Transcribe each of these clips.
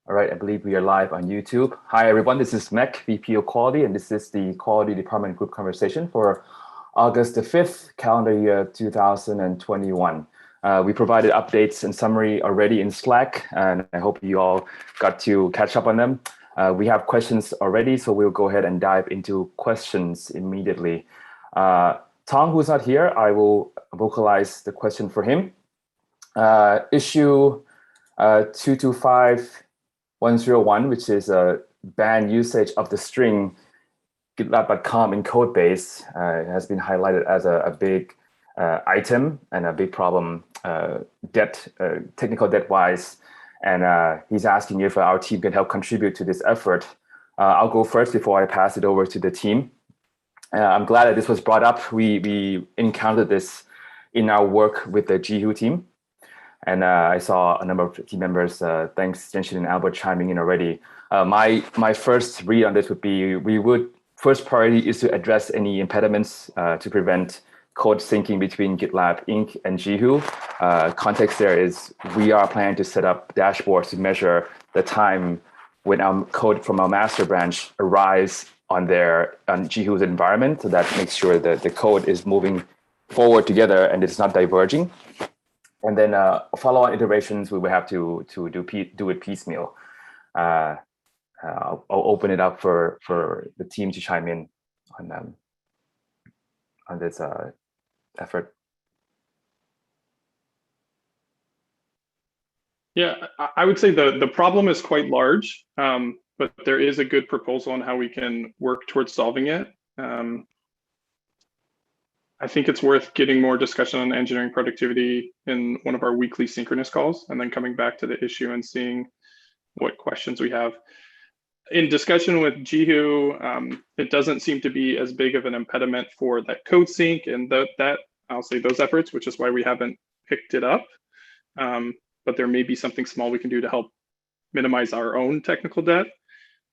All right, I believe we are live on YouTube. Hi, everyone. This is Mek, VP of Quality, and this is the Quality Department Group Conversation for August the 5th, calendar year 2021. We provided updates and summary already in Slack, and I hope you all got to catch up on them. We have questions already, so we'll go ahead and dive into questions immediately. Tom, who's not here, I will vocalize the question for him. Issue 225101, which is a ban usage of the string GitLab.com in code base, has been highlighted as a big item and a big problem, technical debt-wise. And he's asking if our team can help contribute to this effort. I'll go first before I pass it over to the team. I'm glad that this was brought up. We encountered this in our work with the Jihu team. And I saw a number of team members, thanks Genshin and Albert, chiming in already. My first read on this would be, first priority is to address any impediments to prevent code syncing between GitLab Inc. and Jihu. Context there is we are planning to set up dashboards to measure the time when our code from our master branch arrives on Jihu's environment. So that makes sure that the code is moving forward together and it's not diverging. And then follow-on iterations, we will have to do it piecemeal. I'll open it up for the team to chime in on this effort. Yeah, I would say the problem is quite large, but there is a good proposal on how we can work towards solving it. I think it's worth getting more discussion on engineering productivity in one of our weekly synchronous calls, and then coming back to the issue and seeing what questions we have. In discussion with Jihu, it doesn't seem to be as big of an impediment for that code sync and that I'll say those efforts, which is why we haven't picked it up. But there may be something small we can do to help minimize our own technical debt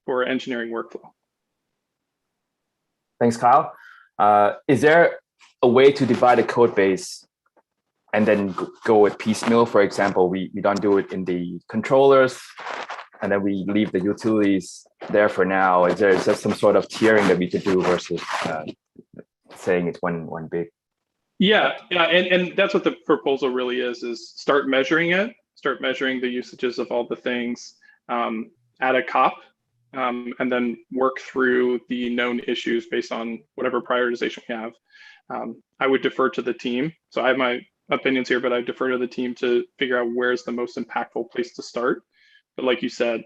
for engineering workflow. Thanks, Kyle. Is there a way to divide a code base and then go with piecemeal? For example, we don't do it in the controllers, and then we leave the utilities there for now. Is there just some sort of tiering that we could do versus saying it's one big? Yeah, and that's what the proposal really is start measuring it, start measuring the usages of all the things, add a COP, and then work through the known issues based on whatever prioritization we have. I would defer to the team. So I have my opinions here, but I defer to the team to figure out where's the most impactful place to start. But like you said,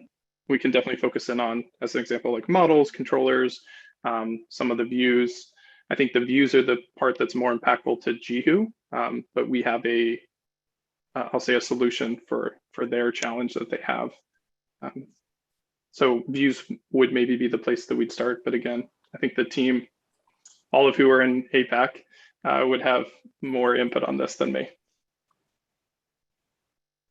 we can definitely focus in on, as an example, like models, controllers, some of the views. I think the views are the part that's more impactful to Jihu, but we have I'll say a solution for their challenge that they have. So views would maybe be the place that we'd start. But again, I think the team, all of who are in APAC, would have more input on this than me.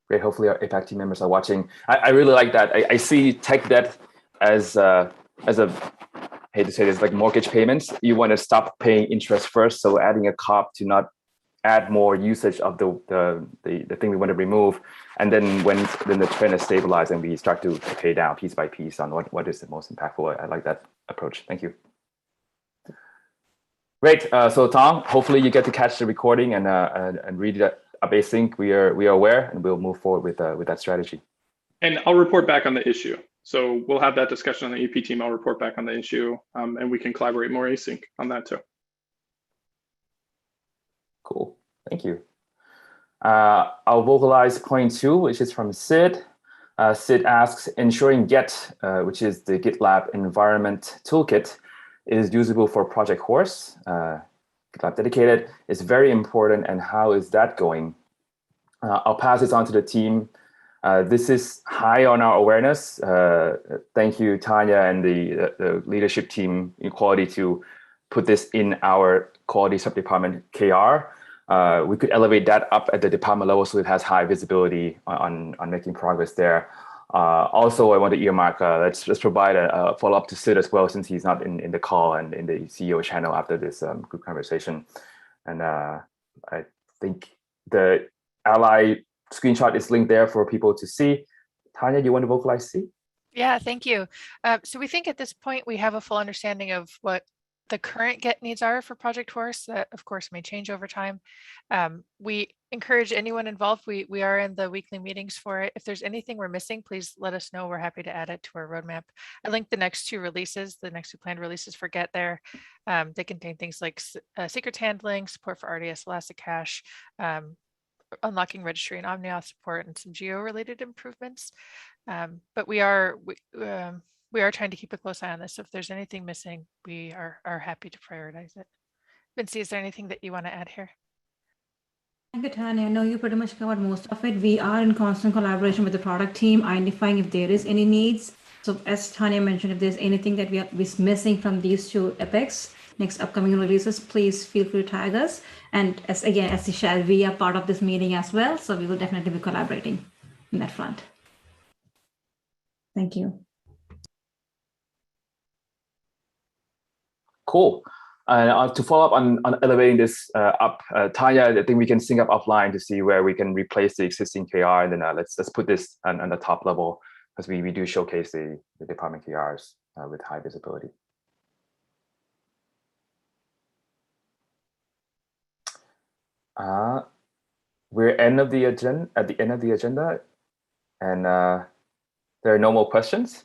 Great. Hopefully our APAC team members are watching. I really like that. I see tech debt as a, I hate to say this, like mortgage payments. You want to stop paying interest first. So adding a COP to not add more usage of the thing we want to remove. And then when the trend is stabilized and we start to pay down piece by piece on what is the most impactful. I like that approach. Thank you. Great. So Tom, hopefully you get to catch the recording and read it up async. We are aware, and we'll move forward with that strategy. And I'll report back on the issue. So we'll have that discussion on the EP team. I'll report back on the issue, and we can collaborate more async on that too. Cool. Thank you. I'll vocalize point 2, which is from Sid. Sid asks, ensuring Get, which is the GitLab environment toolkit, is usable for Project Horse. GitLab Dedicated is very important, and how is that going? I'll pass this on to the team. This is high on our awareness. Thank you, Tanya, and the leadership team in quality to put this in our quality subdepartment KR. We could elevate that up at the department level so it has high visibility on making progress there. Also, I want to earmark, let's provide a follow-up to Sid as well, since he's not in the call and in the CEO channel after this group conversation. And I think the Ally screenshot is linked there for people to see. Tanya, you want to vocalize C? Yeah, thank you. So we think at this point we have a full understanding of what the current Get needs are for Project Horse. That of course may change over time. We encourage anyone involved. We are in the weekly meetings for it. If there's anything we're missing, please let us know. We're happy to add it to our roadmap. I linked the next two releases, the next two planned releases for Get there. They contain things like secrets handling, support for RDS Elasticache, unlocking registry and OmniAuth support, and some geo-related improvements. But we are trying to keep a close eye on this. So if there's anything missing, we are happy to prioritize it. Vinci, is there anything that you want to add here? Thank you, Tanya. No, you pretty much covered most of it. We are in constant collaboration with the product team, identifying if there is any needs. So as Tanya mentioned, if there's anything that we're missing from these two epics, next upcoming releases, please feel free to tag us. And as she shared, we are part of this meeting as well. So we will definitely be collaborating in that front. Thank you. Cool. To follow up on elevating this up, Tanya, I think we can sync up offline to see where we can replace the existing KR, and then let's put this on the top level, because we do showcase the department KRs with high visibility. We're at the end of the agenda, and there are no more questions.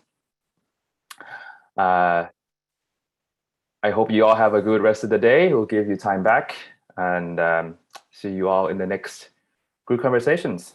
I hope you all have a good rest of the day. We'll give you time back, and see you all in the next group conversations.